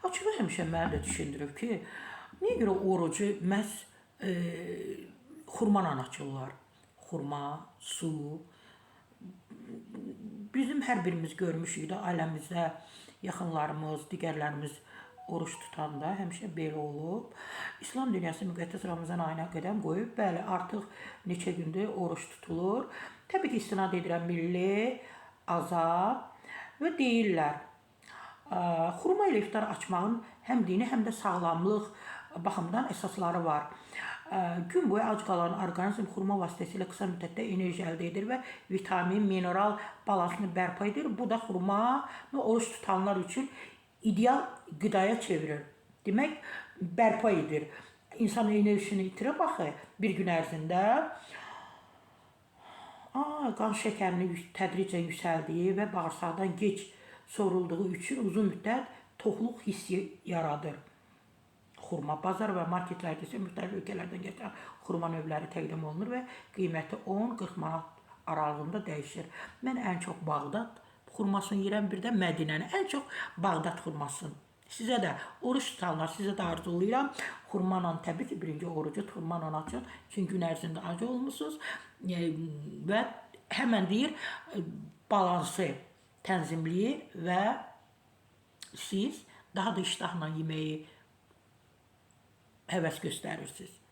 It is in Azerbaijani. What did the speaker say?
Açığı həmişə məni də düşündürüb ki, niyə görə orucu məhz xurmanla açırlar? Xurma, su. Bizim hər birimiz görmüşük də ailəmizdə yaxınlarımız, digərlərimiz oruç tutanda həmişə belə olub. İslam dünyası müqəddəs Ramazan ayına qədəm qoyub, bəli, artıq neçə gündür oruç tutulur. Təbii ki, istinad edirəm milli, azad və deyirlər, xurma ilə iftar açmağın həm dini, həm də sağlamlıq baxımından əsasları var. Gün boyu ac qalan orqanizm xurma vasitəsilə qısa müddətdə enerji əldə edir və vitamin, mineral balansını bərpa edir. Bu da xurmanı oruç tutanlar üçün ideal qidaya çevirir. Demək, bərpa edir. İnsan enerjisini itirib axı bir gün ərzində. Qan şəkərinin tədricən yüksəldiyi və bağırsaqdan gec sorulduğu üçün uzun müddət toxluq hissi yaradır. Xurma bazar və marketlərdə isə müxtəlif ölkələrdən gətirilən xurma növləri təqdim olunur və qiyməti 10-40 manat aralığında dəyişir. Mən ən çox Bağdad xurmasını yeyirəm, bir də Mədinəni. Ən çox Bağdad xurmasını. Sizə də oruç tutanlar, sizə də arzulayıram. Xurmanla təbii ki, birinci orucu xurmanla açın. Çünki gün ərzində ac olmusunuz və həmən deyir balansı tənzimləyir və siz daha da iştahla yeməyi həvəs göstərirsiniz.